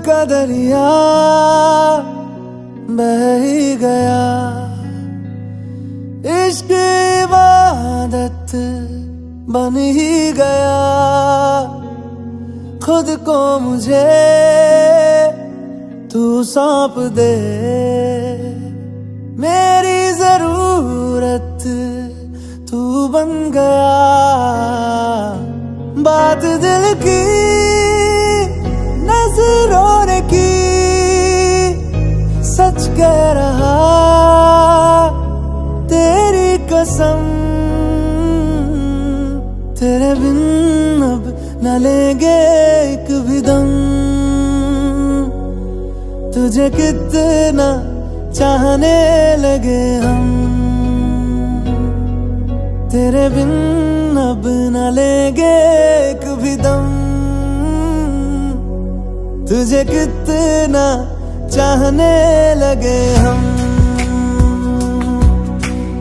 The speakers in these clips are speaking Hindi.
का दरिया बह ही गया, इश्क इबादत बन ही गया। खुद को मुझे तू सौंप दे, मेरी जरूरत तू बन गया। बात दिल की नजरों ने की, सच कह रहा तेरी कसम। तेरे बिन अब न लेंगे एक भी दम, तुझे कितना चाहने लगे हम। तेरे बिन अब न लेंगे एक भी दम, तुझे कितना चाहने लगे हम।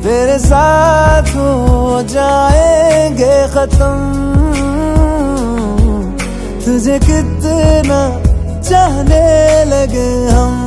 तेरे साथ हो जाएंगे खत्म, तुझे कितना चाहने लगे हम।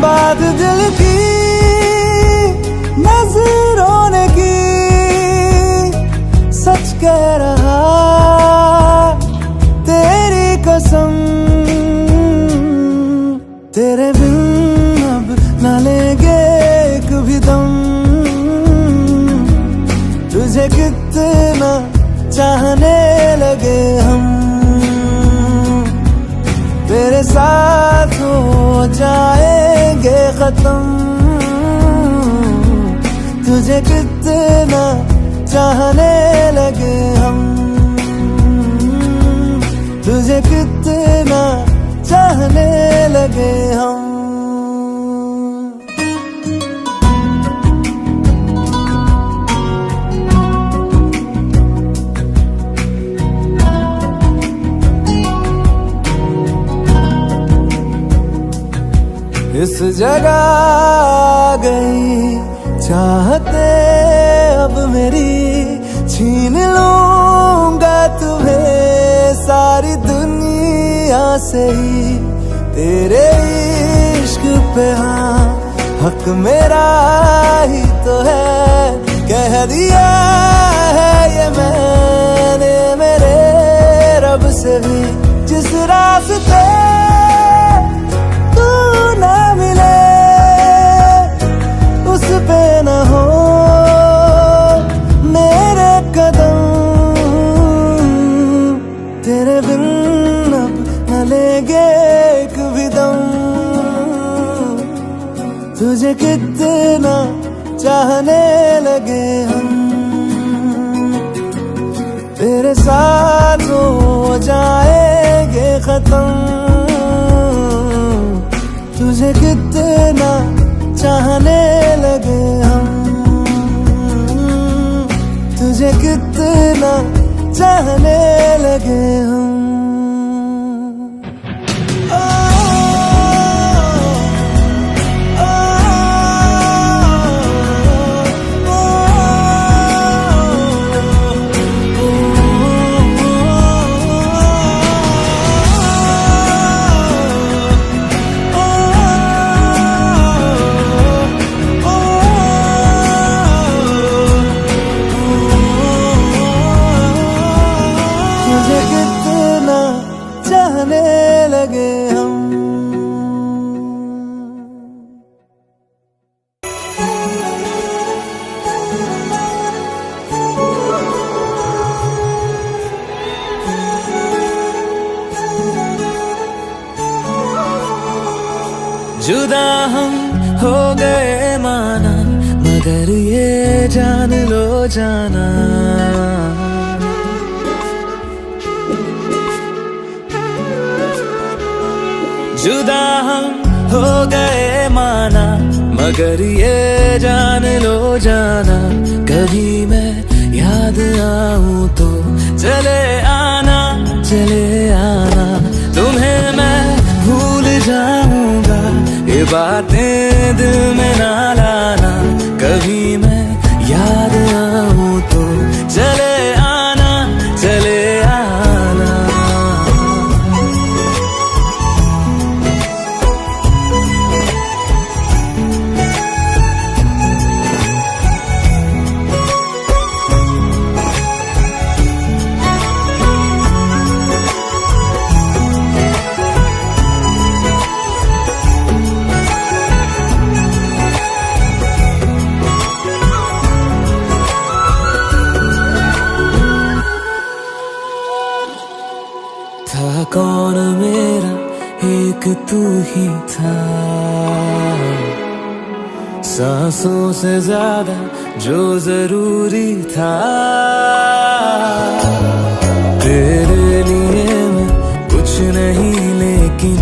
बात दिल की नजरों ने की, सच कह रहा तेरी कसम। तेरे बिन अब न लेंगे एक भी दम, तुझे कितना चाहने लगे हम। तेरे साथ हो जाएंगे खत्म, तुझे कितना चाहने लगे हम। तुझे कितना चाहने लगे हम। इस जगह आ गई चाहते अब मेरी, छीन लूंगा तुम्हें सारी दुनिया से ही। तेरे इश्क पे हाँ हक मेरा ही तो है, कह दिया है ये मैंने मेरे रब से भी। जिस रास्ते पे न हो मेरे कदम, तेरे बिन अब न लेंगे एक भी दम, तुझे कितना चाहने लगे हम। तेरे साथ हो जाएंगे खत्म, तुझे कितना चाहने लगे हम। तुझे कितना चाहने लगे हम। चाहने लगे हम। जुदा हम हो गए माना, मगर ये जान लो जाना, जुदा हम हो गए माना। आना, मगर ये जान लो जाना, कभी मैं याद आऊं तो चले आना, चले आना। तुम्हें मैं भूल जाऊंगा, ये बातें दिल में ना लाना, कभी मैं याद आऊं तो चले आना, चले आना। था कौन मेरा, एक तू ही था, सांसों से ज्यादा जो जरूरी था। तेरे लिए मैं कुछ नहीं, लेकिन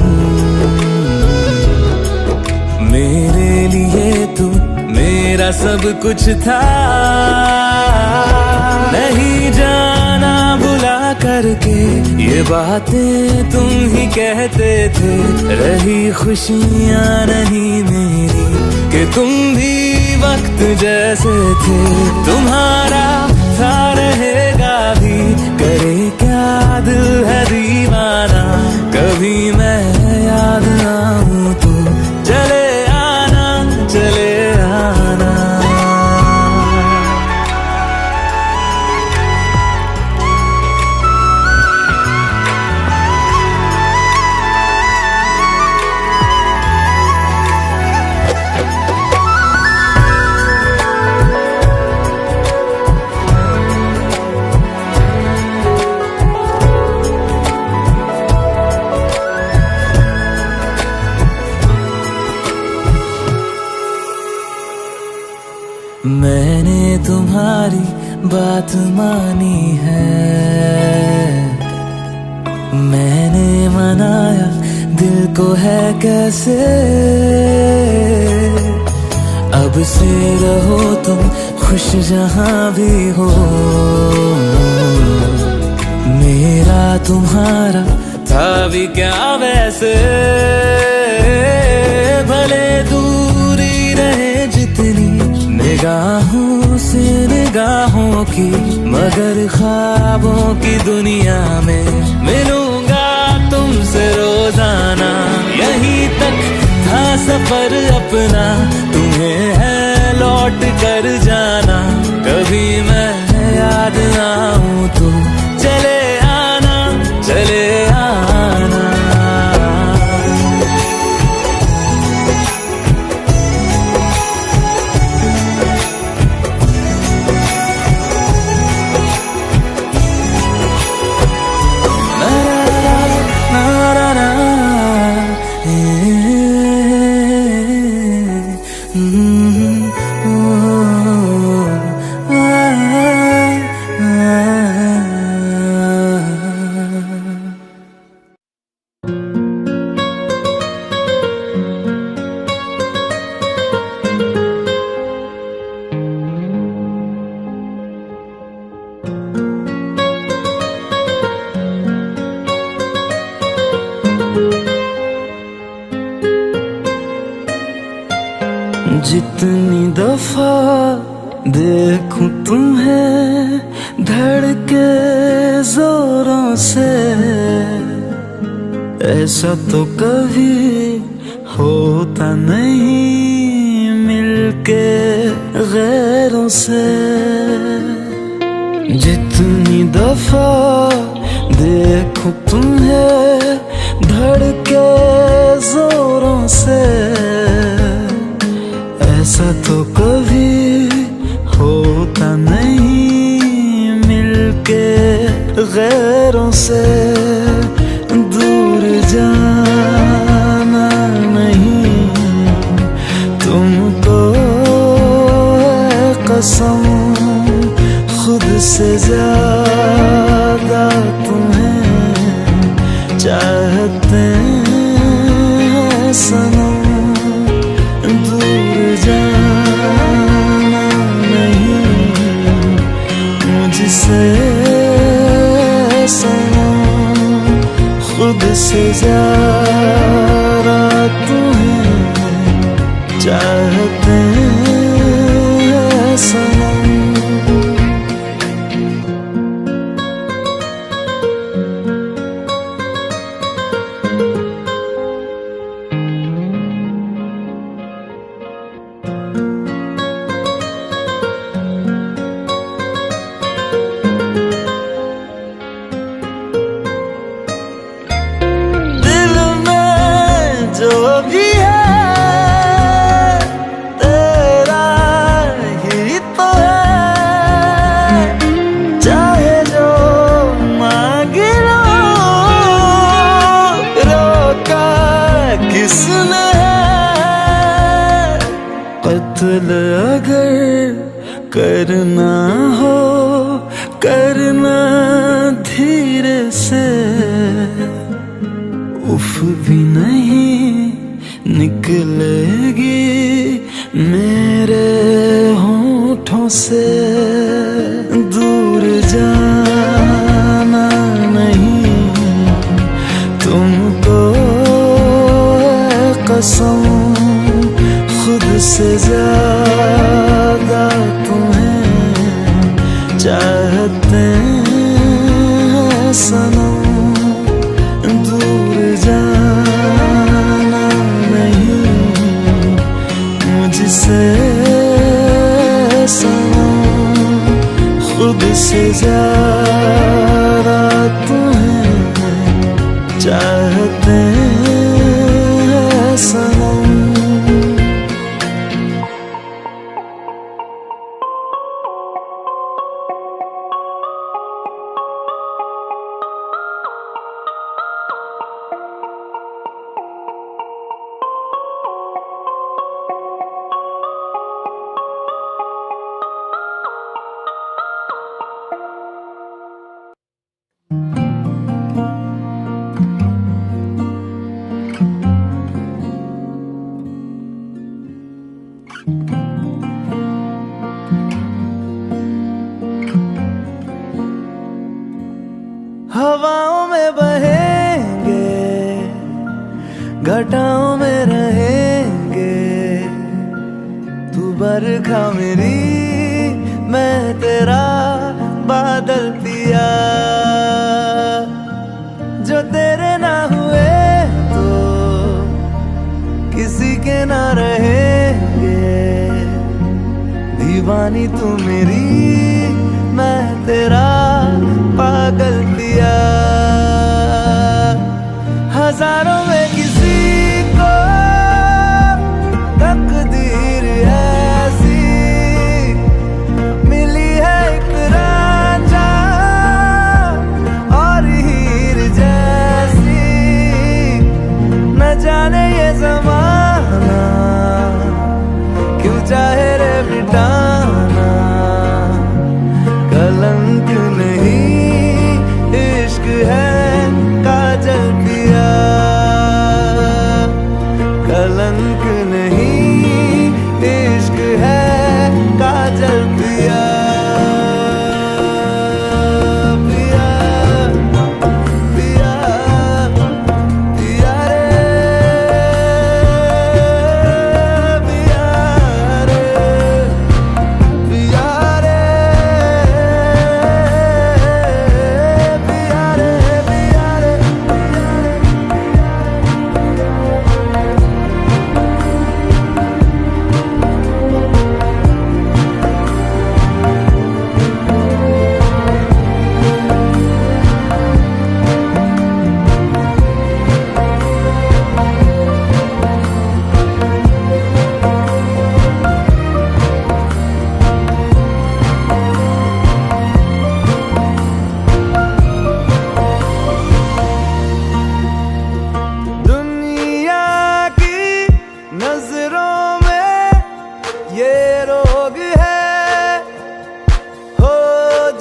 मेरे लिए तू मेरा सब कुछ था। नहीं जाना बुला करके ये बातें तुम ही कहते थे, रही खुशियाँ नहीं मेरी कि तुम भी वक्त जैसे थे। तुम्हारा था रहेगा भी, करे क्या दिल है दीवाना, कभी मैं याद आऊं तो चले आना, चले आना। मैंने तुम्हारी बात मानी है, मैंने मनाया दिल को है कैसे। अब से रहो तुम खुश जहां भी हो, मेरा तुम्हारा था भी क्या वैसे। भले दूरी रहे जितनी निगाहों से निगाहों की, मगर ख्वाबों की दुनिया में मिलूंगा तुमसे रोजाना। यहीं तक था सफर अपना, तुम्हें है लौट कर जाना, कभी मैं याद आऊं तो चले आना, चले आना। जितनी दफा देखूं तुम्हें धड़के जोरों से, ऐसा तो कभी होता नहीं मिलके गैरों से। जितनी दफा देखूं तुम्हें धड़के जोरों से, ऐसा तो कभी होता नहीं मिलके गैरों से। दूर जाना नहीं तुमको है कसम, खुद से ज्यादा तुम्हें चाहते हैं सनम। कत्ल अगर करना हो करना धीरे से, उफ भी नहीं निकलेगी मेरे होठों से। दूर जाना नहीं तुमको कसम, खुद से ज्यादा तुम्हें चाहते हैं सनम। दूर जाना नहीं मुझसे सनम, खुद से ज्यादा तुम्हें चाहते हैं सनम। हवाओं में बहेंगे, घटाओं में रहेंगे, तू बरखा मेरी मैं तेरा बादल पिया। जो तेरे ना हुए तो किसी के ना रहेंगे, दीवानी तू मेरी मैं तेरा पागल पिया। हजारों में किसी को तकदीर ऐसी मिली है, एक रांझा और हीर जैसी। न जाने ये ज़माना क्यों चाहे रे मिटाना, कलंक नहीं इश्क है काजल पिया। कलंक नहीं इश्क है काजल पिया। पिया पिया पिया रे, पिया रे, पिया रे, पिया रे, पिया रे। दुनिया की नजरों में ये रोग है, हो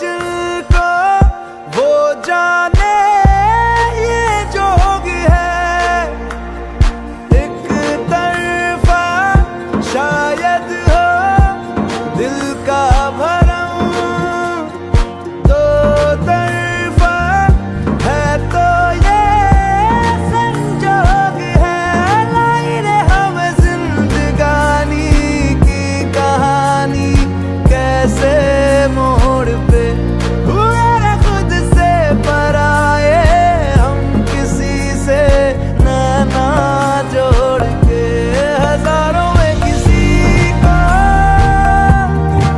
जिनको वो जाने ये जोग है। एक तरफा शायद हो दिल का भरम, दो तरफा है तो ये संजोग है। लाई रे हमें जिंदगानी की कहानी, कैसे मोड़ पे हुए रे खुद से पराए, हम किसी से नैना जोड़ के। हजारों में किसी को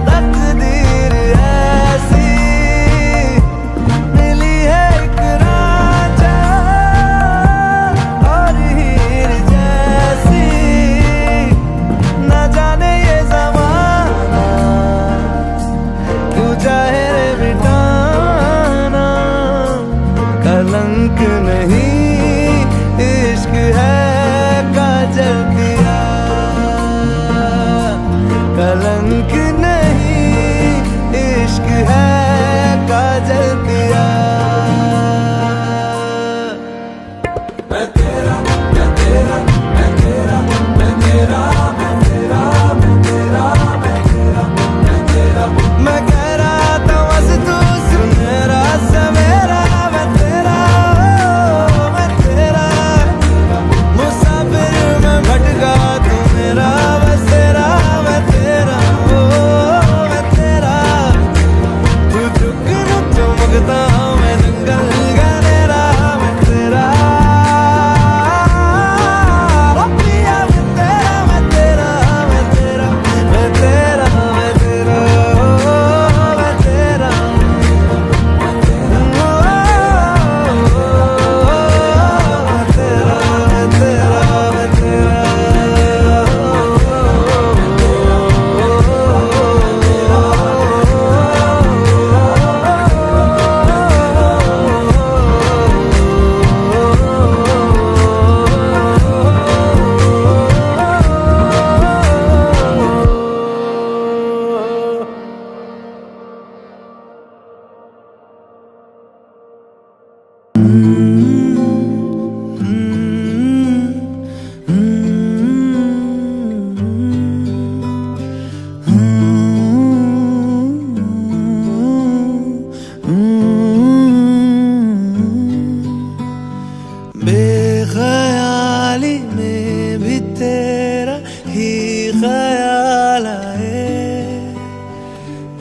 तकदीर ऐसी मिली है, एक रांझा और हीर जैसी। न जाने ये ज़माना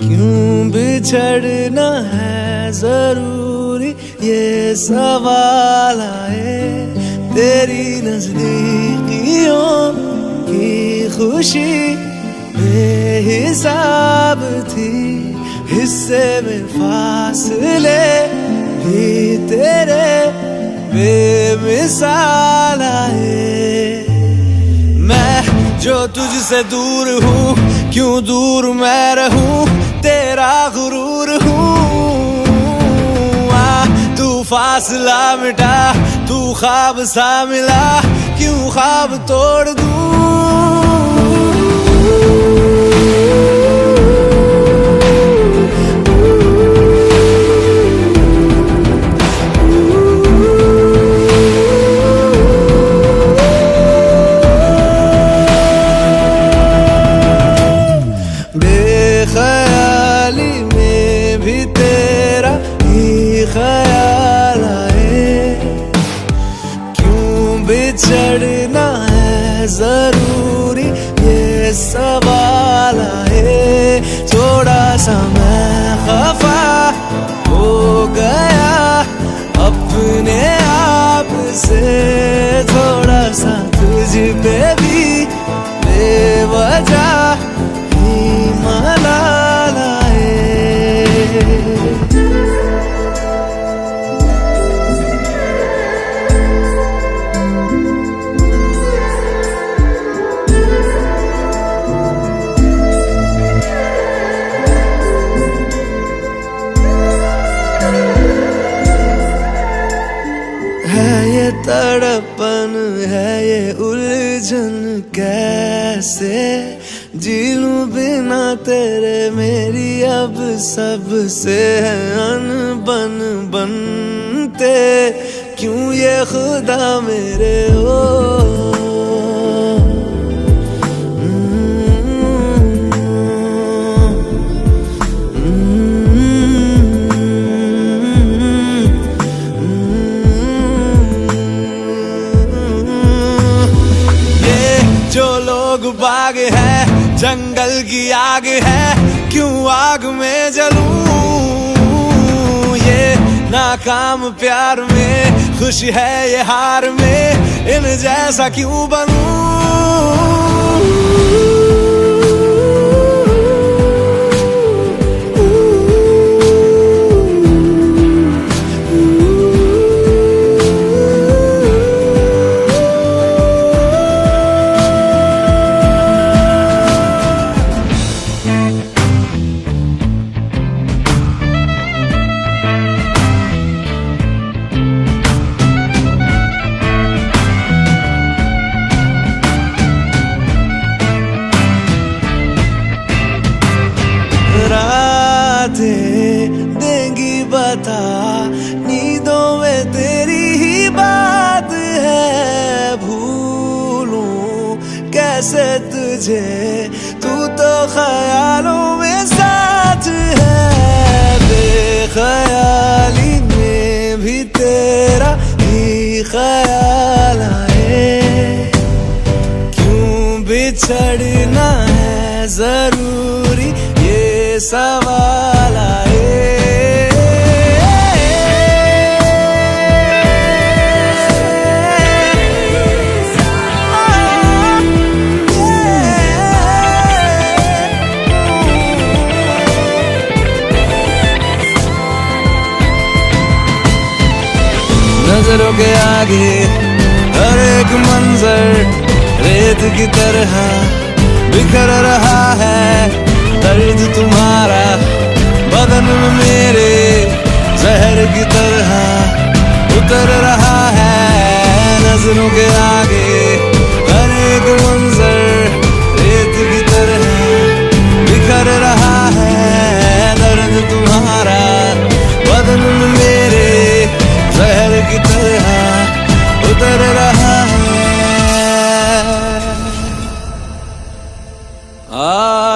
क्यों बिछड़ना है जरूरी, ये सवाल आए। तेरी नजदीकियों की खुशी बेहिसाब थी, हिस्से में फासले भी तेरे बेमिसाल आए। मैं जो तुझसे दूर हूँ, क्यों दूर मैं रहूं, तेरा गुरूर हूँ। तू फासला मिटा, तू ख्वाब सा मिला, क्यों ख्वाब तोड़ दूं। बेख्याली में भी तेरा ही ख्याल आए। क्यों बिछड़ना है जरूरी, ये सवाल आए। थोड़ा सा मैं खफा हो गया अपने आप से, थोड़ा सा तुझ पे भी बेवजह मलाल आए। है ये तड़पन, है ये उलझन, कैसे जी लूं बिना तेरे। मेरी अब सबसे है अनबन बनते, क्यों ये खुदा मेरे हो। जो लोग बाग है, जंगल की आग है, क्यों आग में जलूं। ये नाकाम प्यार में खुशी है, ये हार में इन जैसा क्यों बनूं। रातें देंगी बता, नींदों में तेरी ही बात है। भूलूं कैसे तुझे, तू तो ख्यालों में साथ है। बेख्याली में भी तेरा ही ख्याल आए। क्यों बिछड़ना है जरूरी, ये सवाल आए। नजरों के आगे हर एक मंजर रेत की तरह बिखर रहा है। दर्द तुम्हारा बदन में मेरे जहर की तरह उतर रहा है। नजरों के आगे हर एक मंजर रेत की तरह बिखर रहा है। दर्द तुम्हारा बदन में मेरे जहर की तरह उतर रहा है।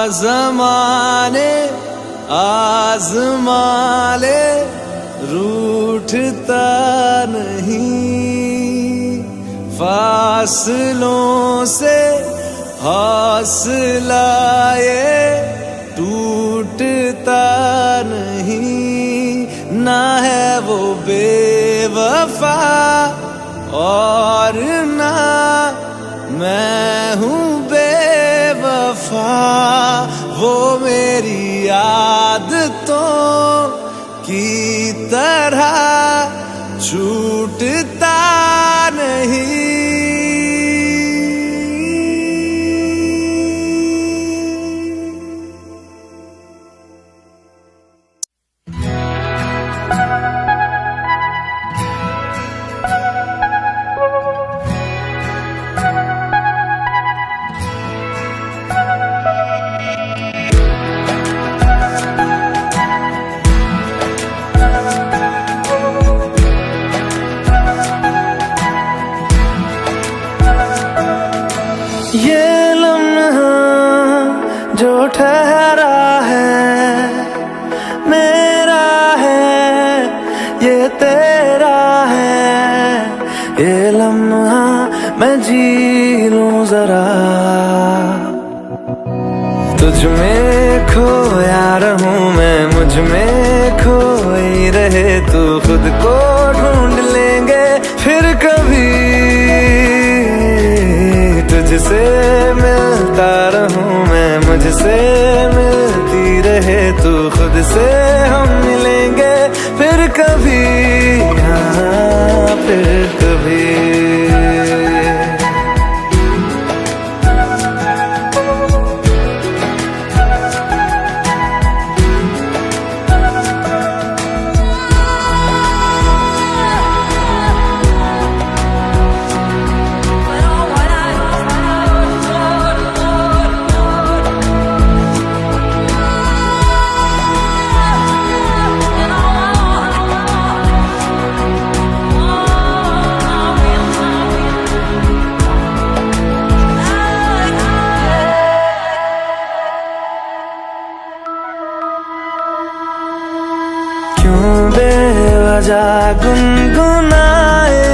आज़माने आज़माले रूठता नहीं, फासलों से हौसला ये टूटता वफा और ना मैं हूँ बेवफा, वो मेरी आदतों की तरह छूटता नहीं। ये लम्हा जो ठहरा है मेरा है, ये तेरा है। ये लम्हा मैं जी लूं जरा, तुझ में खोया रहूं मैं, मुझ में खोई रहे तू, खुद को ढूंढ लेंगे फिर कभी। तुझसे मिलता रहूं मैं, मुझसे मिलती रहे तू, खुद से हम मिलेंगे फिर कभी, हाँ फिर कभी। क्यों बेवजह गुनगुनाए,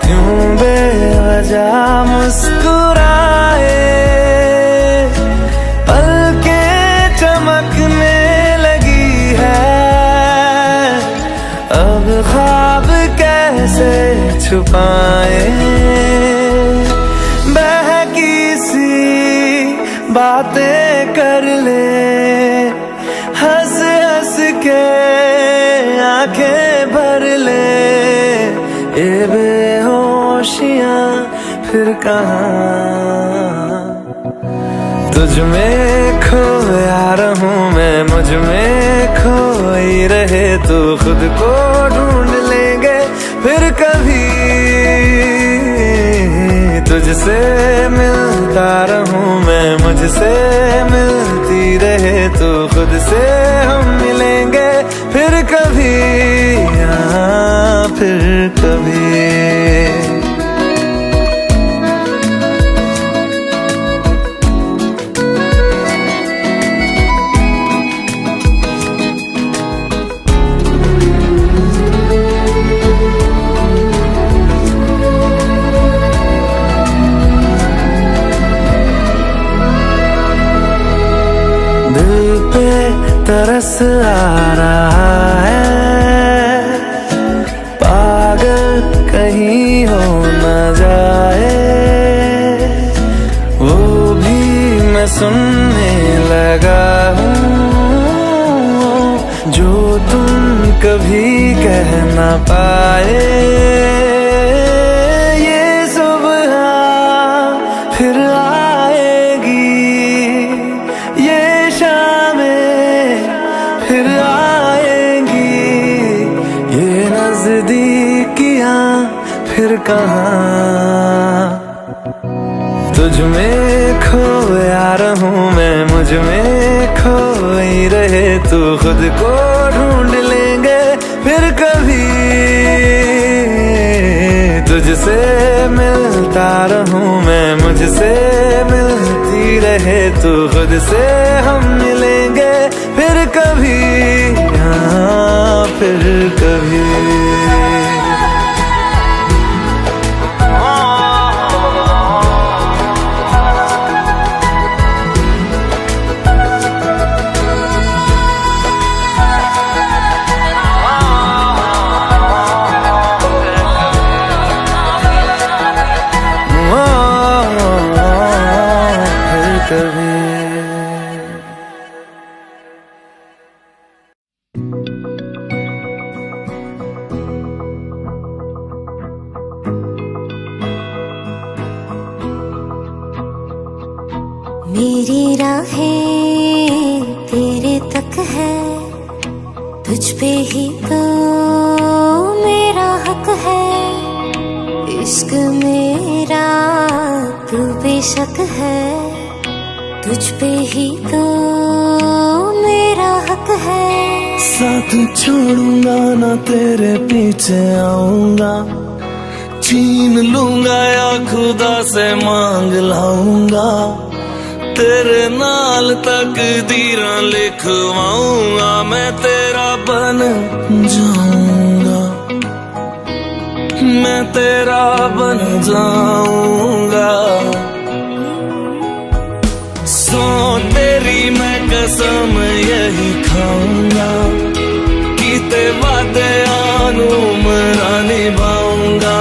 क्यों बेवजह मुस्कुराए, पलकें चमकने लगी है, अब ख्वाब कैसे छुपाए। बहकी सी बातें कर ले, हंस हंस के आंखें भर ले, ये बेहोशियां फिर कहाँ। तुझ में खोया रहूं मैं, मुझ में खोई रहे तू, खुद को ढूंढ लेंगे फिर कभी। तुझसे मिलता रहूं मैं, मुझसे मिलती रहे तू, खुद से हम मिलेंगे फिर कभी, हाँ फिर कभी। दिल पे तरस आ रहा है, पागल कहीं हो न जाए, वो भी मैं सुनने लगा हूँ जो तुम कभी कह न पाए। ये सुबह फिर आएगी, ये फिर आएंगी, ये नजदीकियां फिर कहाँ। तुझ में खोया रहूं मैं, मुझ में खोई रहे तू, खुद को ढूंढ लेंगे फिर कभी। तुझसे मिलता रहूं मैं, मुझसे मिलती रहे तू, खुद से हम मिलेंगे फिर कभी, हाँ फिर कभी। मेरी राहें तेरे तक है, तुझ पे ही तो मेरा हक है। इश्क मेरा तू बेशक है, तुझ पे ही तो मेरा हक है। साथ छोड़ूंगा ना तेरे पीछे आऊंगा, छीन लूंगा या खुदा से मांग लाऊंगा। तेरे नाल तकदीरां लिखवाऊंगा, मैं तेरा बन जाऊंगा, मैं तेरा बन जाऊंगा। सो तेरी मैं कसम यही खाऊंगा, कीते वादे आनू मरा निभाऊंगा।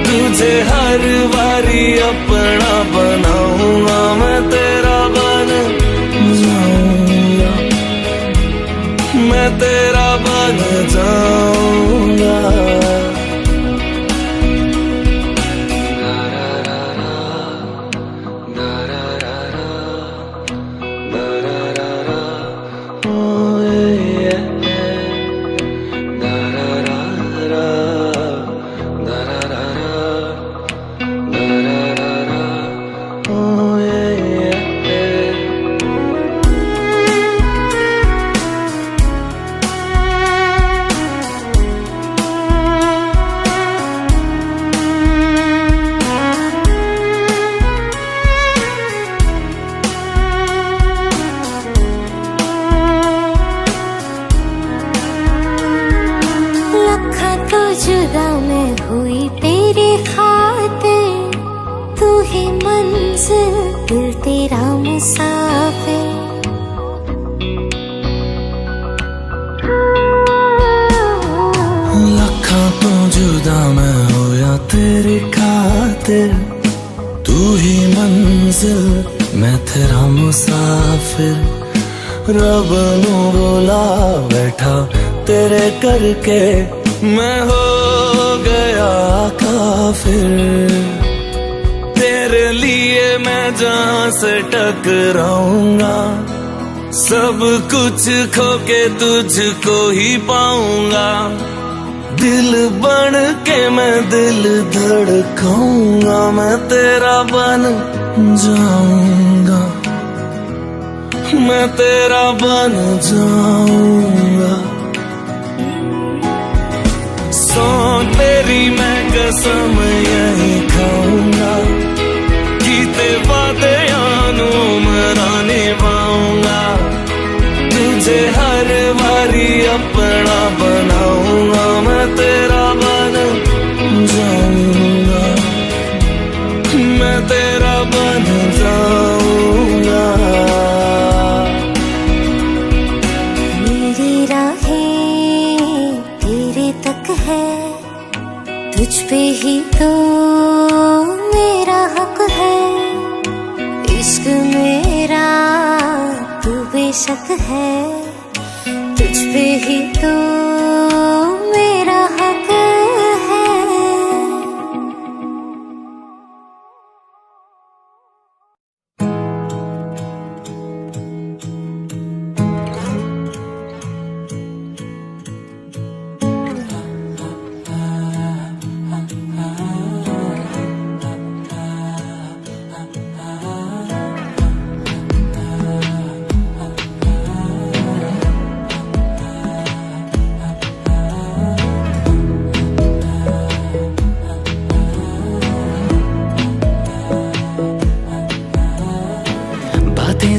तुझे हर बारी अपना बनाऊंगा, मैं तेरा बन जाऊंगा, मैं तेरा बन जाऊंगा। जुदा मैं हुई तेरे खातिर, तू ही मंजिल दिल तेरा मुसाफिर। लखां तो जुदा मैं होया तेरी खातिर, तू ही मंजिल मैं तेरा मुसाफिर। रब नू बोला बैठा तेरे करके, मैं हो गया काफिर। तेरे लिए मैं जहां से टकराऊंगा, सब कुछ खो के तुझको ही पाऊंगा। दिल बन के मैं दिल धड़काऊंगा, मैं तेरा बन जाऊंगा, मैं तेरा बन जाऊंगा। सो तेरी मैं कसम यही खाऊंगा, कीते वादे आनू मरा निभाऊंगा। तुझे हर बारी अपना बनाऊंगा, मैं तेरा बन जाऊंगा, मैं तेरा बन जाऊंगा। मेरी राहें तेरे तक है, तुझ पे ही तो मेरा हक है। इश्क मेरा तू बेशक है, तुझ पे ही तो मेरा हक है।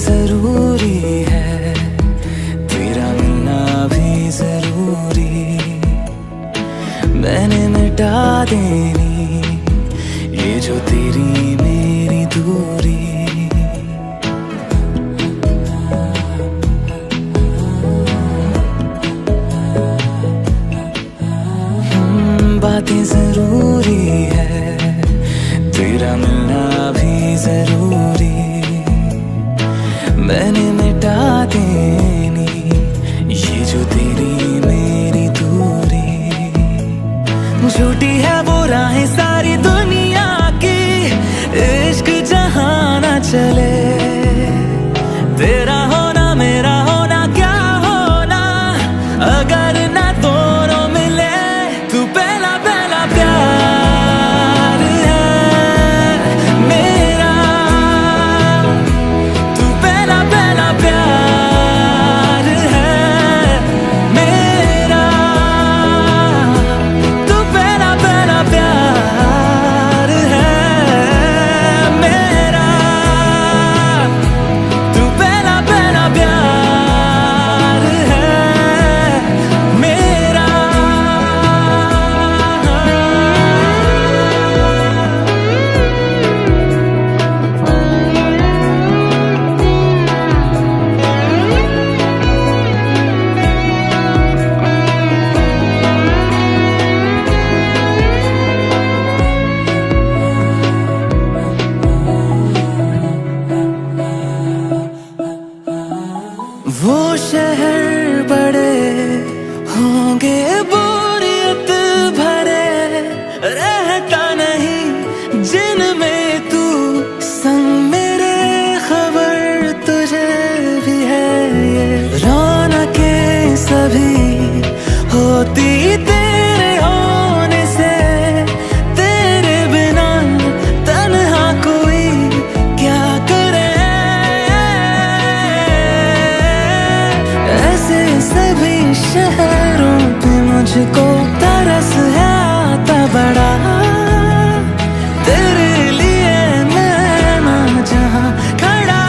जरूरी है, तेरा मिलना भी जरूरी। मैंने मिटा देनी ये जो तेरी मेरी दूरी। बातें जरूरी है, तेरा मिलना भी जरूरी। मैंने मिटा देनी ये जो तेरी मेरी दूरी। झूठी है वो राहें सारी दुनिया की, इश्क जहां ना चले। शहर बड़े होंगे बोरियत भरे, रहता नहीं जिनमें तू संग मेरे, खबर तुझे भी है ये रौनकें सभी होती तेरे होने से, तेरे बिना तन्हा कोई क्या करे। ऐसे सभी शहरों पे मुझको तरस है आता बड़ा, तेरे लिए मैं ना जहाँ खड़ा।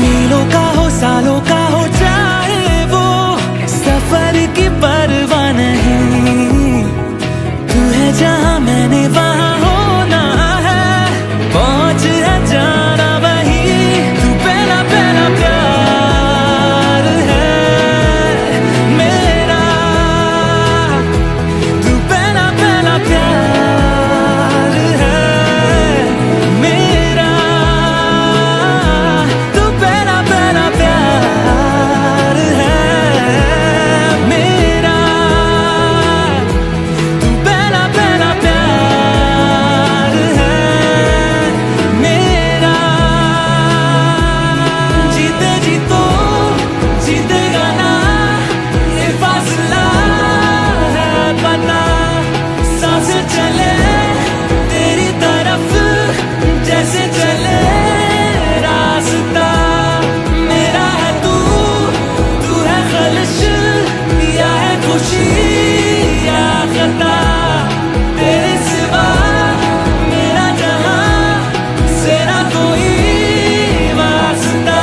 मीलों का हो सालों का हो चाहे वो, सफर की परवाह नहीं, तू है जहाँ मैंने वहाँ होना है, पहुँच है जाना वही, तू पहला पहला प्यार है मेरा, तू पहला पहला प्यार है मेरा, तू पहला पहला प्यार है मेरा, तू पहला पहला प्यार है मेरा। जीते जी तो जीतेगा ना, ये फासला है पता, सांसें चले तेरी तरफ जैसे चले रास्ता, मेरा है तू, तू है ख्वाहिश या है खुशी या खता, तेरे सिवा मेरा जहां से ना कोई वास्ता।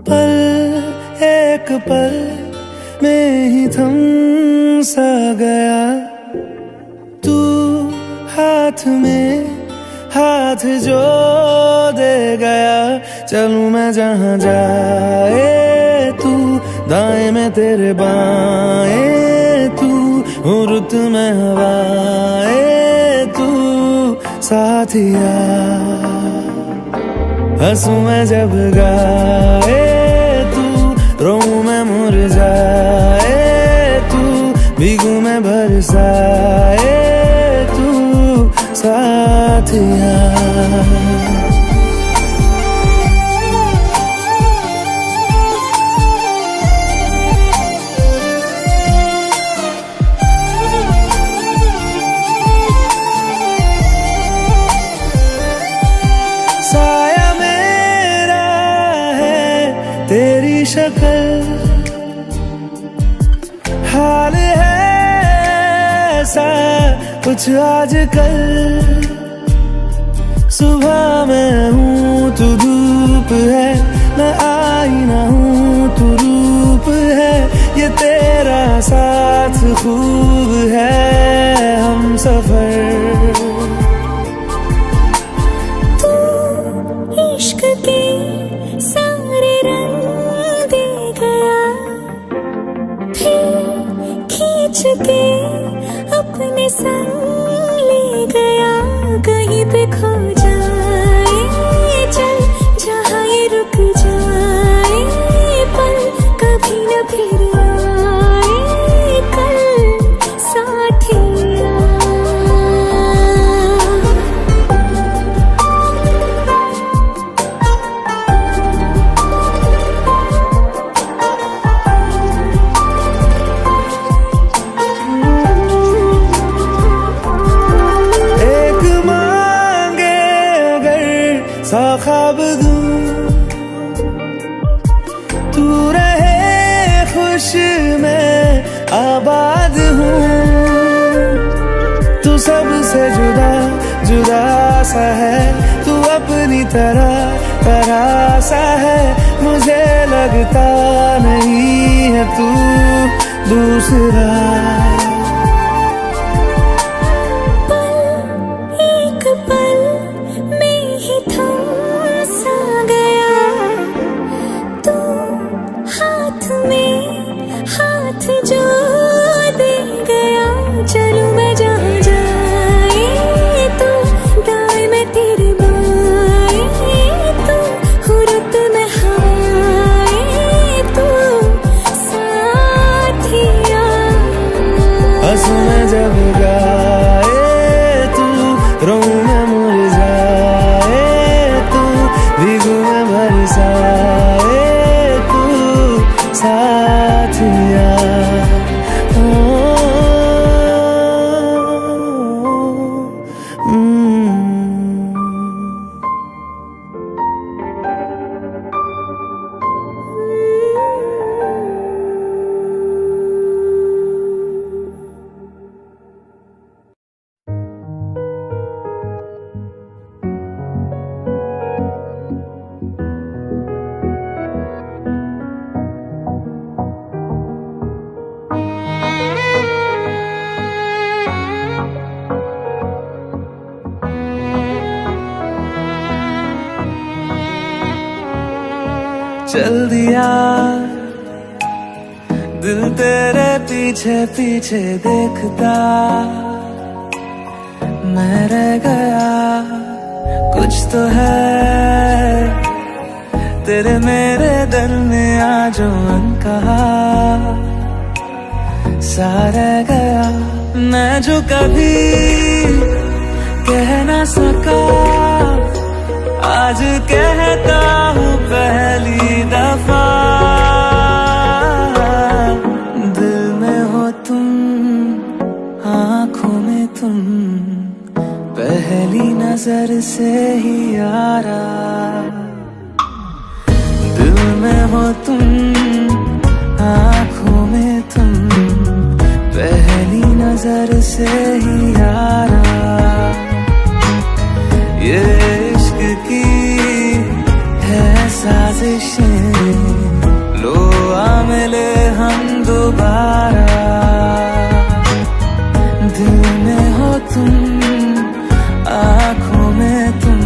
पल एक पल में ही थम सा गया, तू हाथ में हाथ जो दे गया, चलूं मैं जहाँ जाए तू, दाएं में तेरे बाएं तू, हूँ रुत में हवाएं तू साथिया, हंसूं मैं जब गाए तू, रोऊं मैं मुरझाए तू, भीगूं मैं बरसाए तू साथिया। साया मेरा है तेरी शक्ल, हाल है ऐसा कुछ आजकल, सुबह मैं हूँ तू धूप है, मैं आईना हूँ तू रूप है, ये तेरा साथ खूब है हम सफर। इश्क के सारे रंग दे गया, फिर खींच के अपने संग ले गया, कहीं पे खो जाए चल जहाँ ये रुक जाए, पल कभी न फिर आए कल साथिया। सा ख्वाब दूं तू रहे खुश, मैं आबाद हूँ। तू सबसे जुदा जुदा सा है, तू अपनी तरह सा है। मुझे लगता नहीं है तू दूसरा। एक पल में ही थम सा गया तू, हाथ में हाथ जो दे गया। चलूं मैं जहाँ जाए तू, दाएं में तेरे बाएं तू, हुरत में हवाएं तू, साथिया। हंसूं मैं जब गाए तू, रोऊं मैं मुरझाए तू, भीगूं मैं बरसाए तू, साथिया। चल दिया दिल तेरे पीछे पीछे देखता, मैं रह गया कुछ तो है तेरे मेरे दरमियां जो अनकहा सा रह गया। मैं जो कभी कह ना सका आज कहता हूँ पहली दफा। दिल में हो तुम, आँखों में तुम, पहली नजर से ही यारा। दिल में हो तुम, आँखों में तुम, पहली नजर से ही यारा। ये इश्क की है साजिशें, लो आ मिले हम दोबारा। दिल में हो तुम, आँखों में तुम,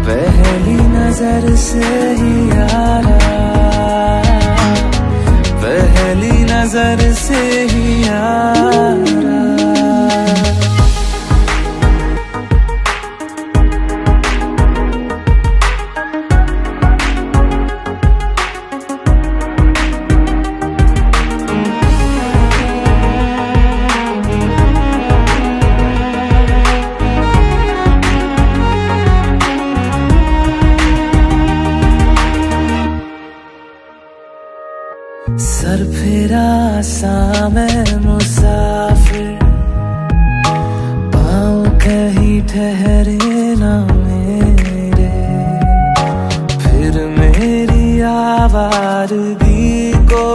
पहली नजर से ही यारा। पहली नजर से ही यारा। सर फिरा सा मैं मुसाफिर, पाँव कहीं ठहरे ना मेरे। फिर मेरी आवारगी को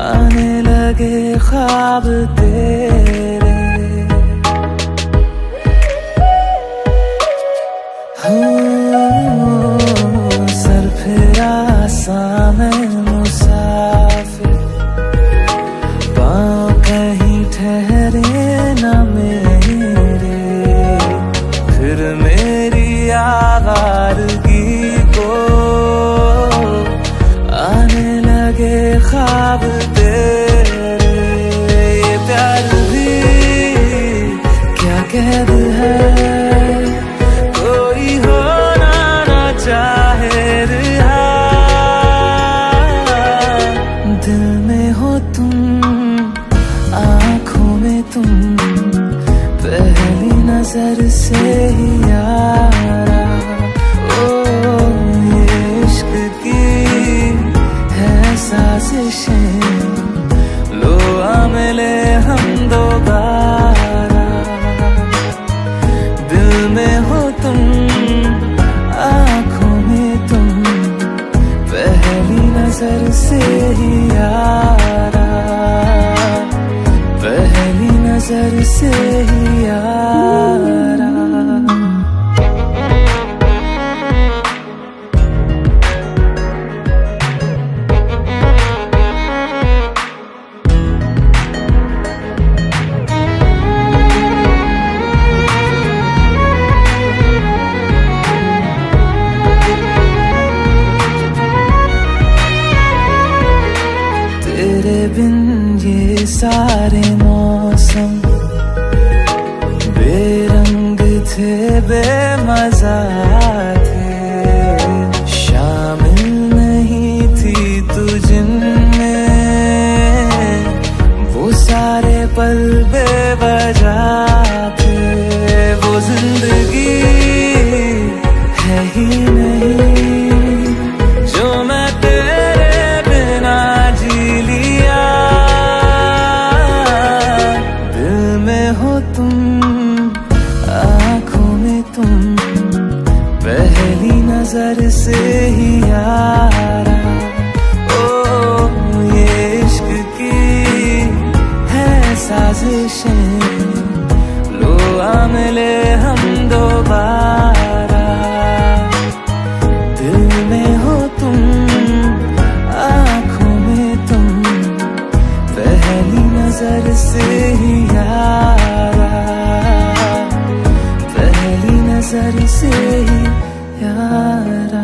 आने लगे ख्वाब तेरे। सर फिरा सा मैं मुसाफिर, पाँव कहीं ठहरे ना मेरे। फिर मेरी आवारगी को आने लगे ख्वाब तेरे। ये प्यार भी क्या कैद है, कोई होना ना चाहे रिहा। दिल में हो तुम, आँखों में तुम, पहली नजर से ही यारा। ओ ये इश्क की है साजिशें, लो आ मिले हम दोबारा। दिल में हो तुम, आँखों में तुम, पहली नजर नजर से ही यारा, पहली नजर से ही यारा। तेरे बिन ये सारे मौसम बेरंग थे, बेमजा थे, शामिल नहीं थी तू जिनमें, वो सारे पल बेवजह थे। वो जिंदगी है ही नहीं जो मैं तेरे बिना जी लिया। दिल में हो तुम, आँखों में तुम, पहली नजर से ही यारा। ओ ये इश्क की है साजिशें, लो आ मिले हम दोबारा। दिल में हो तुम, आँखों में तुम, पहली नजर से ही यारा, पहली नजर से ही यारा।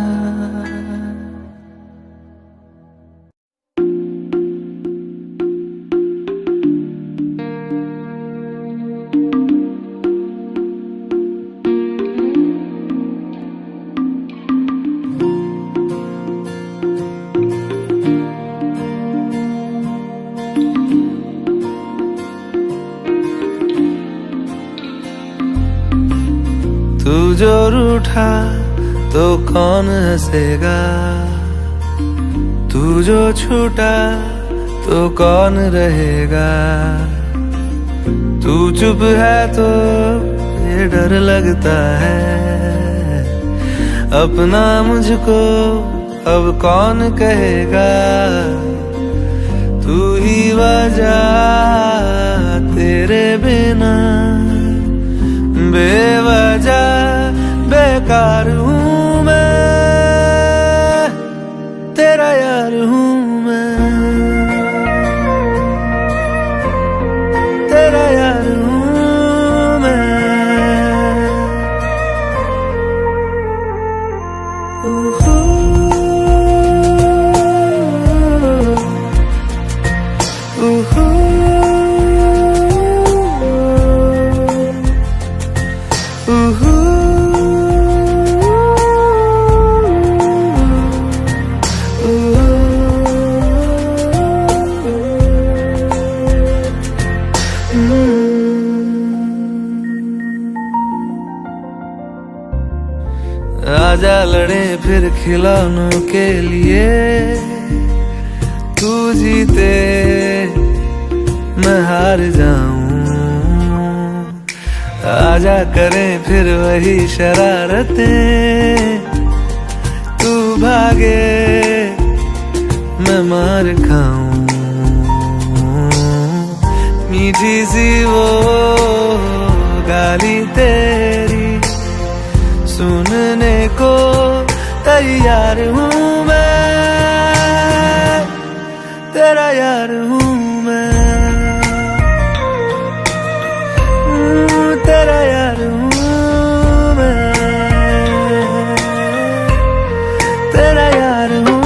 तू जो रूठा तो कौन हंसेगा, तू जो छूटा तो कौन रहेगा। तू चुप है तो ये डर लगता है, अपना मुझको अब कौन कहेगा। तू ही वजह, तेरे बिना बेवजह बेकार हूँ मैं, तेरा यार हूँ मैं, तेरा यार हूँ मैं। आजा लड़े फिर खिलौनों के लिए, तू जीते मैं हार जाऊं। आजा करें फिर वही शरारतें, तू भागे मैं मार खाऊं। मीठी सी वो गाली तेरी सुनने को तैयार हूँ मैं, तेरा यार हूँ मैं, तेरा यार हूँ मैं, तेरा यार हूँ।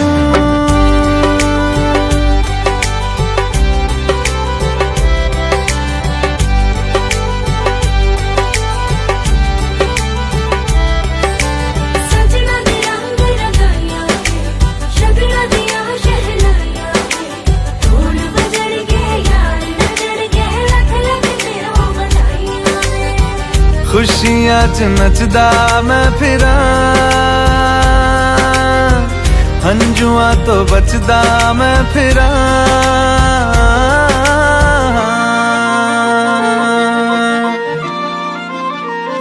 खुशियां च नचदा मैं फिरा, हंजुआ तो बचदा मैं फिरा।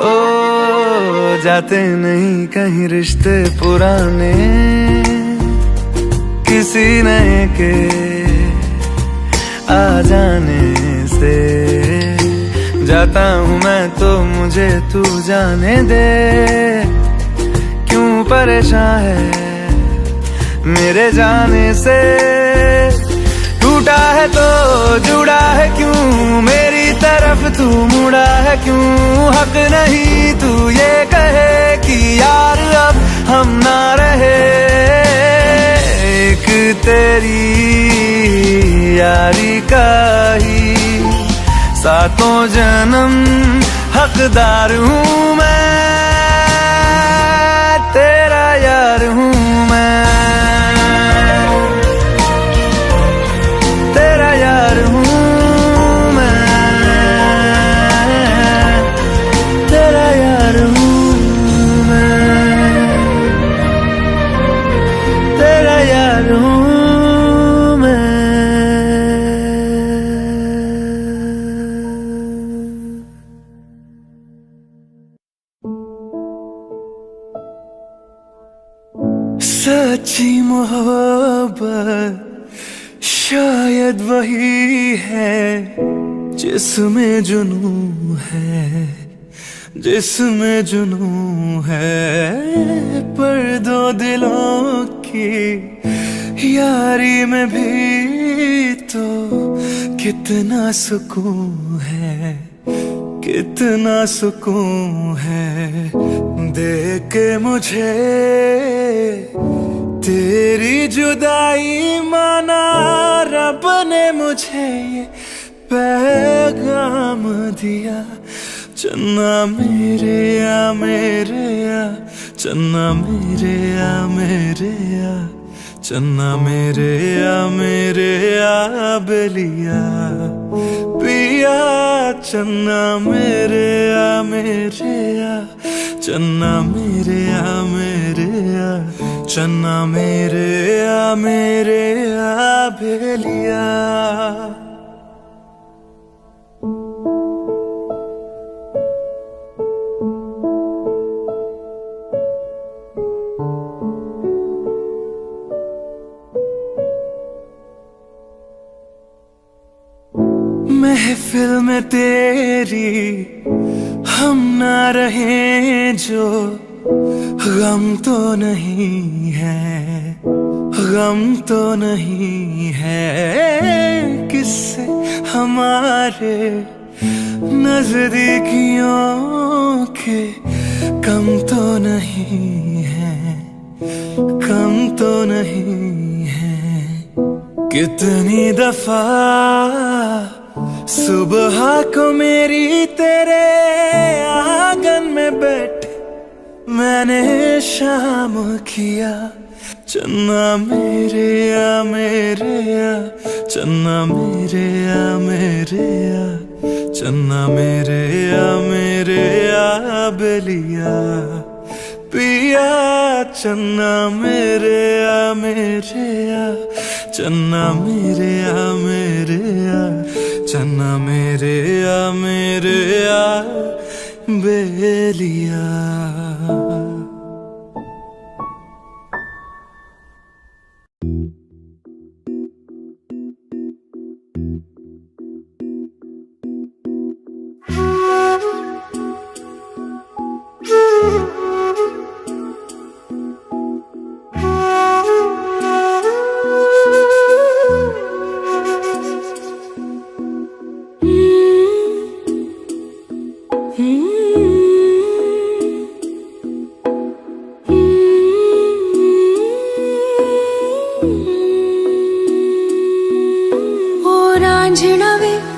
ओ जाते नहीं कहीं रिश्ते पुराने, किस सीने के आ जाने से जाता हूँ मैं तो मुझे तू जाने दे। क्यों परेशान है मेरे जाने से, टूटा है तो जुड़ा है क्यों, मेरी तरफ तू मुड़ा है क्यों। हक नहीं तू ये कहे कि यार अब हम ना रहे, एक तेरी यारी का ही सातों जन्म हकदार हूँ मैं, तेरा यार हूँ मैं, तेरा यार हूँ मैं, तेरा यार हूँ मैं, तेरा यार हूँ मैं। सच्ची मोहब्बत शायद वही है जिसमें जुनून है, जिसमें जुनून है। पर दो दिलों की यारी में भी तो कितना सुकून है, कितना सुकून है। देख के मुझे तेरी जुदाई माना, रब ने मुझे ये पैगाम दिया। चन्ना मेरे या मेरे या, चन्ना मेरे या मेरे या, चन्ना मेरे या मेरे या बेलिया पिया। चन्ना मेरे या मेरे या, चन्ना मेरे या मेरे या, चन्ना मेरे या मेरे या बेलिया। महफिल में तेरी हम ना रहे जो, गम तो नहीं है, गम तो नहीं है। किससे हमारे नजदीकियों के कम तो नहीं है, कम तो नहीं है। कितनी दफा सुबह को मेरी तेरे आंगन में बैठ मैंने शाम किया। चन्ना मेरे या मेरे या, चन्ना मेरे या मेरे या, चन्ना मेरे या मेरे या बेलिया पिया। चन्ना मेरे या मेरे या, चन्ना मेरे या मेरे या, चन्ना मेरे या मेरे या बेलिया।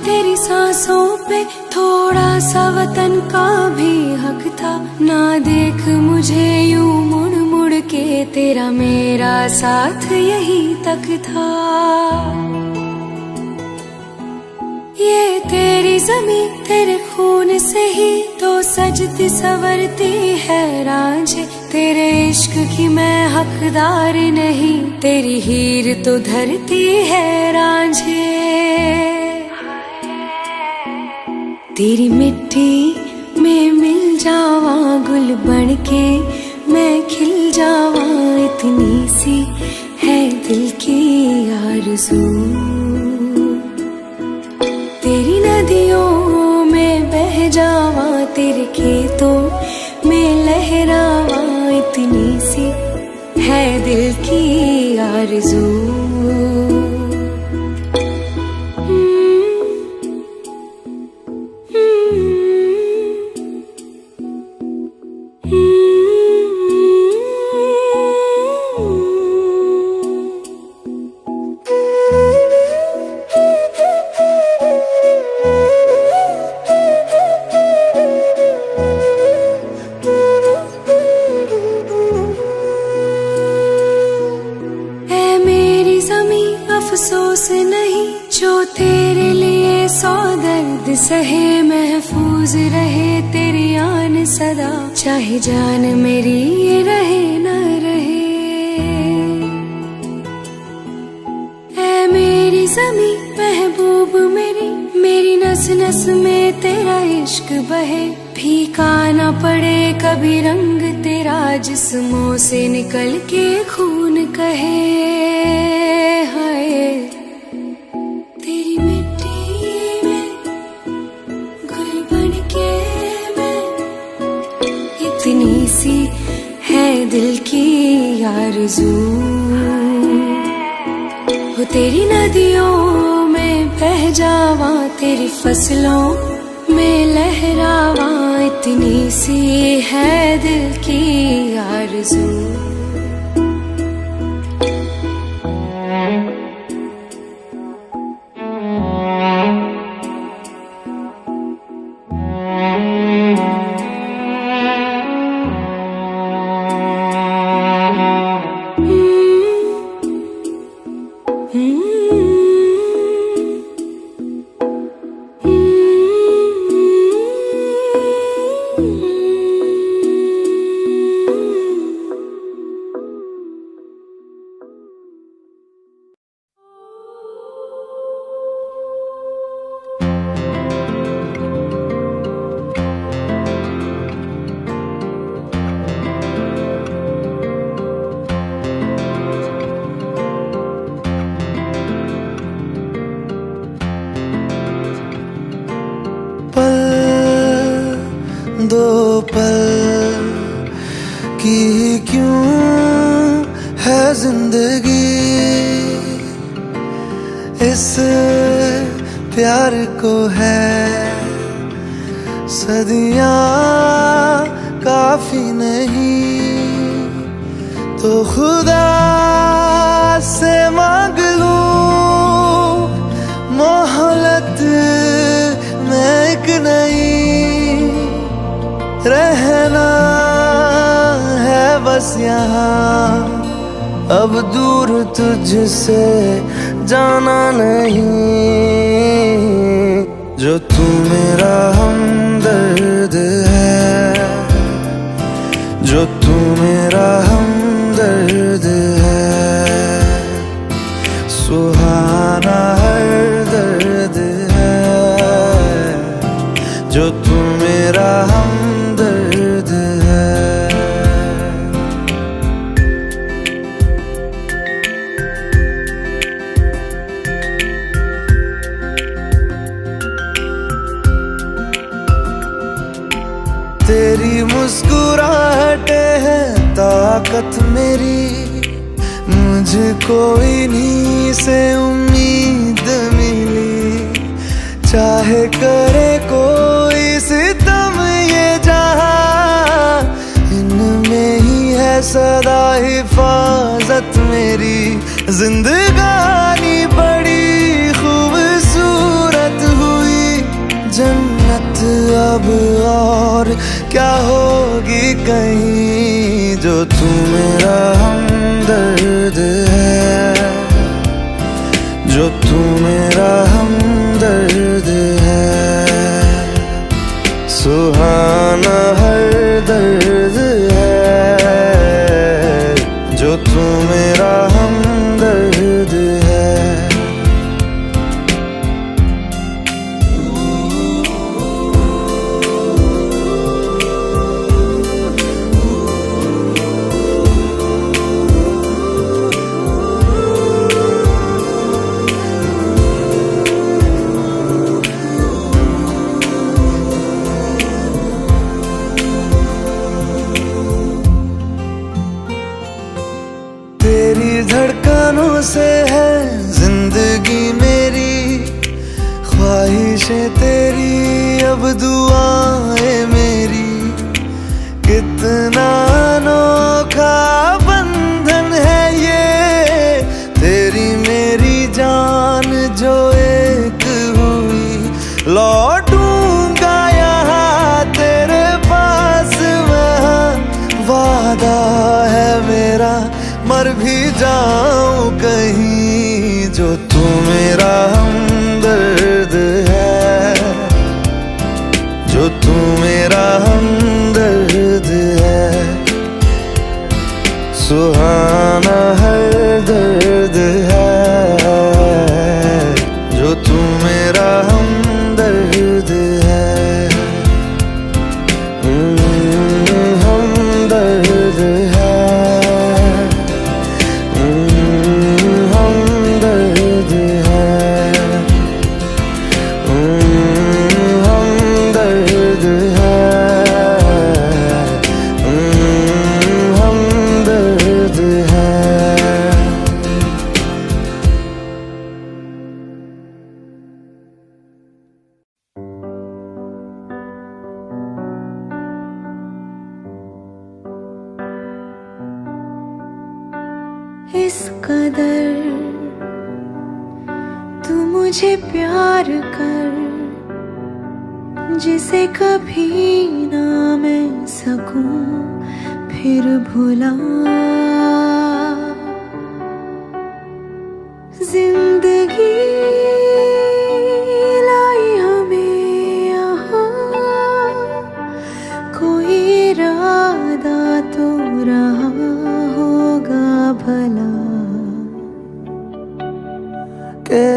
तेरी सांसों पे थोड़ा सा वतन का भी हक था। ना देख मुझे यूं मुड़ मुड़ के, तेरा मेरा साथ यही तक था। ये तेरी ज़मीं तेरे खून से ही तो सजती संवरती है रांझे। तेरे इश्क की मैं हकदार नहीं, तेरी हीर तो धरती है रांझे। तेरी मिट्टी में मिल जावा गुल बन के, मैं खिल जावा, इतनी सी है दिल की आरज़ू। तेरी नदियों में बह जावा, तेरे खेतों में लहरावा, इतनी सी है दिल की आरज़ू। अफसोस नहीं जो तेरे लिए सौ दर्द सहे, महफूज रहे तेरी आन सदा, चाहे जान मेरी ये रहे न रहे। ऐ मेरी ज़मी महबूब मेरी, मेरी नस नस में तेरा इश्क बहे, फीका ना पड़े कभी रंग तेरा, जिस्मों से निकल के खून कहे। हाय तेरी मिट्टी में गुल बन के मैं, इतनी सी है दिल की आरज़ू। हो तेरी नदियों में बह जावा, तेरी फसलों में लहरावा, इतनी सी है दिल की आरज़ू। दो पल की क्यों है जिंदगी, इस प्यार को है सदियां काफी नहीं, तो खुदा से मांग लूं मोहलत में एक नई, रहना है बस यहाँ अब दूर तुझसे जाना नहीं, जो तू मेरा हमदर्द है, जो तू मेरा हमदर्द है, सुहाना हर दर्द है, जो तू मेरा हमदर्द है। तेरी मुस्कुराहटे है ताकत मेरी, मुझको इन्हीं से उम्मीद मिली, चाहे करे कोई सितम ये जहां, इनमें ही है सदा हिफाजत मेरी, जिंदगानी बड़ी खूबसूरत हुई, जन्नत अब और क्या होगी कहीं, जो तू मेरा हमदर्द है, जो तू मेरा हमदर्द है, सुहाना हर दर्द है, जो तू मेरा हमदर्द है। जो तू मेरा हमदर्द है, जो तू मेरा हमदर्द है। सुहाना हर दर्द है, जो तू मेरा हमदर्द है। हमदर्द है, हमदर्द है, हमदर्द है, हमदर्द है। इस कदर तू मुझे प्यार कर, जिसे कभी ना मैं सकूं फिर भुला। जिंदगी लाई हमें यहाँ, कोई इरादा तो रहा होगा भला। के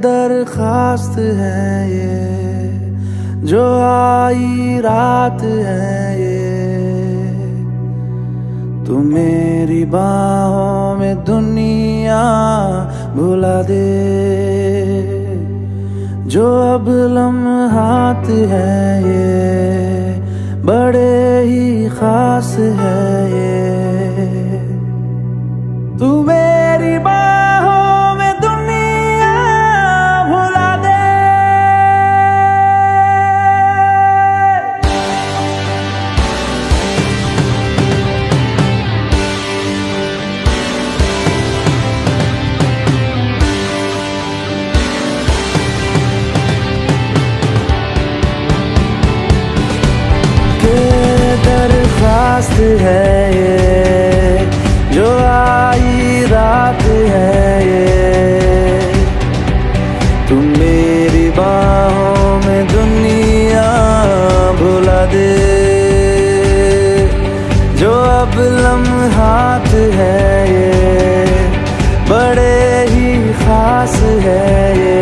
दरखास्त है ये, जो आई रात है ये, तू मेरी बाहों में दुनिया भुला दे। जो अब लम्हात है ये, बड़े ही खास है ये, तू मेरी बाहों में दुनिया भुला दे। दरखास्त है ये, जो आई रात है ये, तुम मेरी बाहों में दुनिया भुला दे। जो अब लम्हात है ये, बड़े ही खास है ये,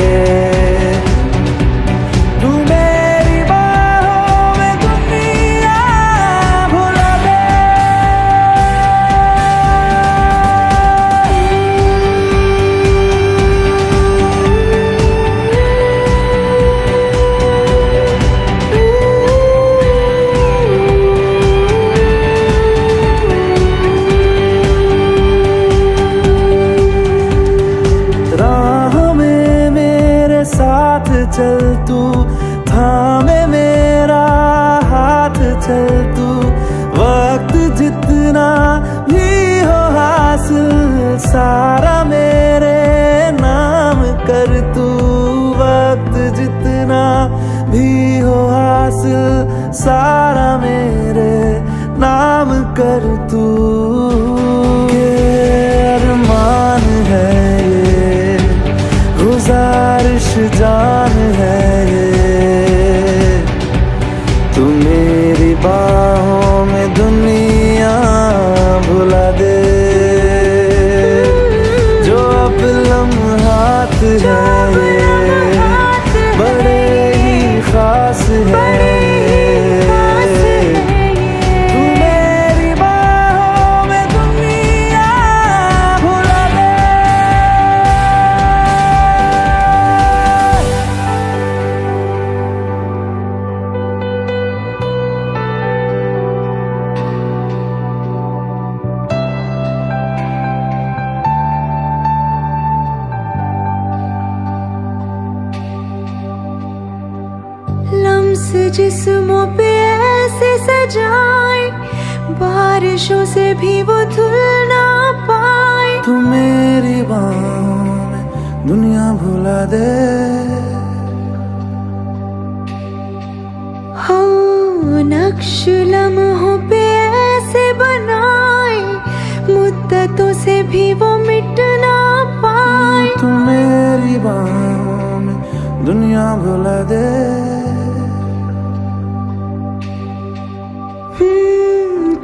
चल तू थामे मेरा हाथ, चल तू वक्त जितना भी हो हासिल सारा मेरे नाम कर तू। वक्त जितना भी हो हासिल सारा मेरे नाम कर तू। के अरमान है ये, गुजारिश जान है ये, तू मेरी बाहों में दुनिया भुला दे। जो अब लम्हात है ये, बड़े ही खास है। जिस्मों पे ऐसे सजाए, बारिशों से भी वो धुल ना पाए। तू मेरी बाहों में दुनिया भुला दे। हो नक्श लम्हों पे ऐसे बनाए, मुद्दतों से भी वो मिट ना पाए। तू भुला दे।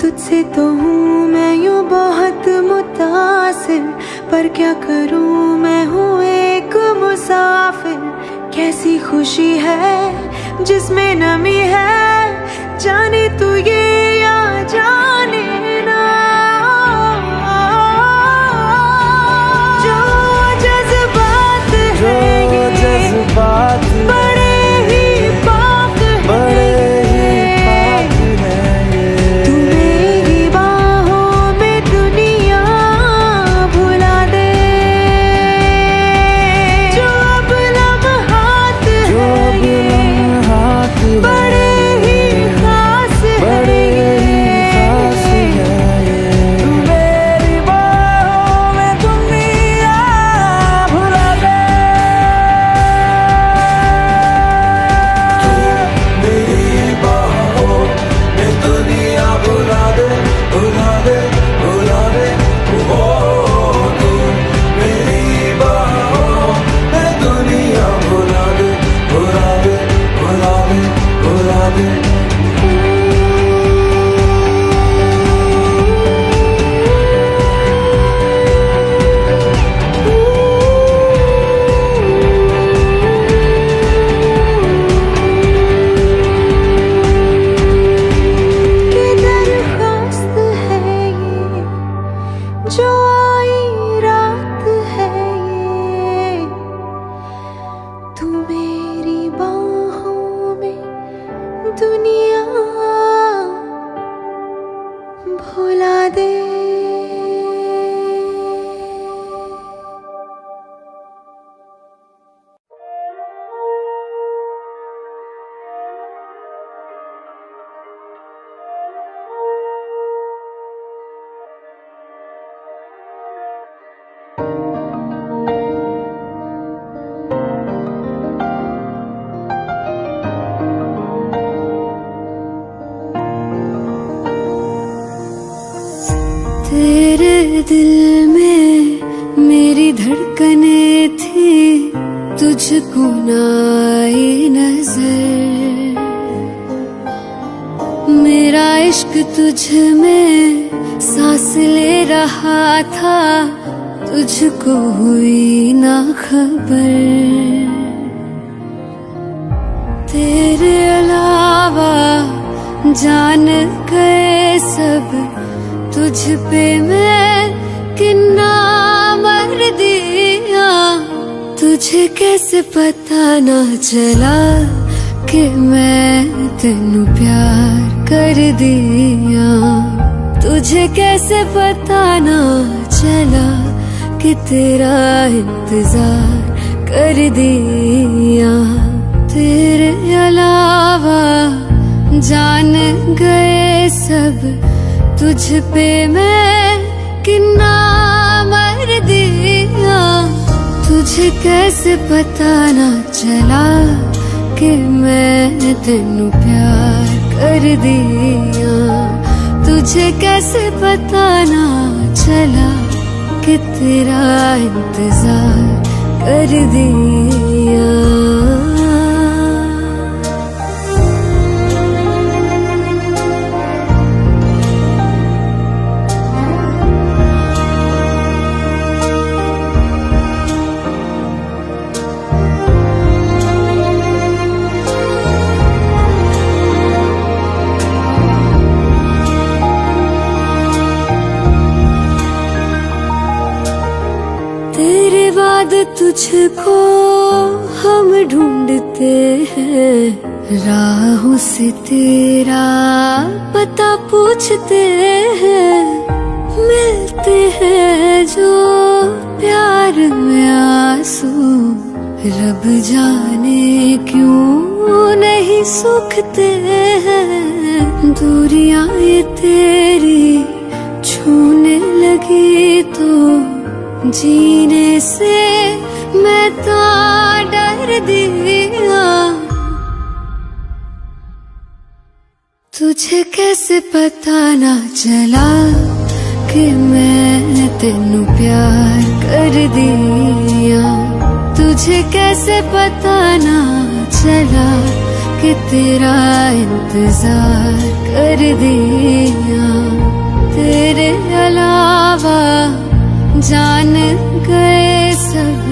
तुझसे तो हूँ मैं यूं बहुत मुतासिर, पर क्या करूँ मैं हूँ एक मुसाफिर। कैसी खुशी है जिसमें नमी है, जाने तू ये या जाने ना। जो जज्बात है ये जज्बात बड़े ही पाक है, तू मेरी बाहों में दुनिया भुला दे। जो अब लम्हात है ये बड़े ही खास है ये, तू मेरी बाहों में दुनिया भुला दे। मेरी बाहों में दुनिया भुला दे, भुला दे, भुला दे। ओ तू मेरी बाहों में दुनिया भुला दे, भुला दे, भुला दे, भुला दे। कि दरख्वास्त है ये जो आई रात है ये, तू मेरी बाहों में दुनिया भुला दे। तेरे दिल में मेरी धड़कने थी, तुझको ना आई नजर। मेरा इश्क तुझ में सांस ले रहा था, तुझको हुई ना खबर। तेरे अलावा जान गए सब, तुझ पे मैं किन्ना मर दिया। तुझे कैसे पता ना चला कि मैं तेनू प्यार कर दिया। तुझे कैसे पता ना चला कि तेरा इंतजार कर दिया। तेरे अलावा जान गए सब, तुझ पे मैं किन्ना मर दिया। तुझे कैसे पता ना चला कि मैं तेनू प्यार कर दिया। तुझे कैसे पता ना चला कि तेरा इंतजार कर दिया। तेरे बाद तुझको हम ढूंढते हैं, राहों से तेरा पता पूछते हैं। मिलते हैं जो प्यार में आंसू, रब जाने क्यों नहीं सूखते हैं। दूरियां ये तेरी छूने लगी तो जीने से मैं तो डर दिया। तुझे कैसे पता ना चला कि मैं तेनू प्यार कर दिया। तुझे कैसे पता ना चला कि तेरा इंतजार कर दिया। तेरे अलावा जान गए सब,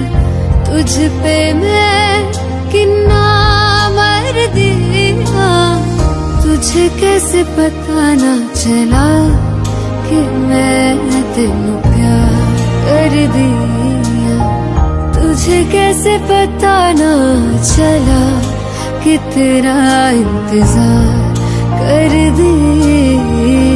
तुझ पे मैं कितना मर दिया। तुझे कैसे पता ना चला कि मैं तेनू प्यार कर दिया। तुझे कैसे पता ना चला कि तेरा इंतजार कर दिया।